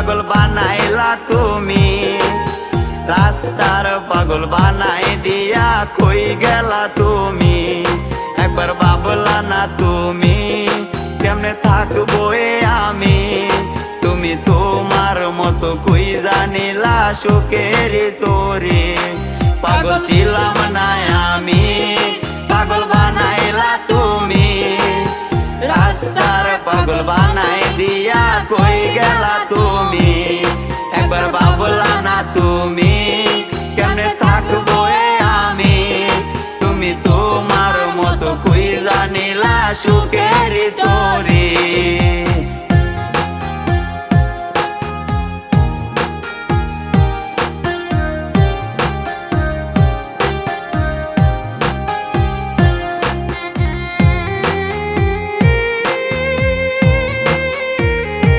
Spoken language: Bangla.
পাগল বানাইলা তুমি, রাস্তার পাগল বানাই দিয়া কই গেলা তুমি। একবার ভাবলা না তুমি কেমনে থাকবো আমি, তুমি তোমার মতো কই জানিলা সুখের তোরে। পাগল ছিলাম না আমি, পাগল বানাইলা তুমি, রাস্তার পাগল বানাই দিয়া কই গেলা তুমি। একবার ভাবলা না তুমি কেমনে থাকবো আমি, তুমি তোমার মতো কই জানিলা সুখের তোরে।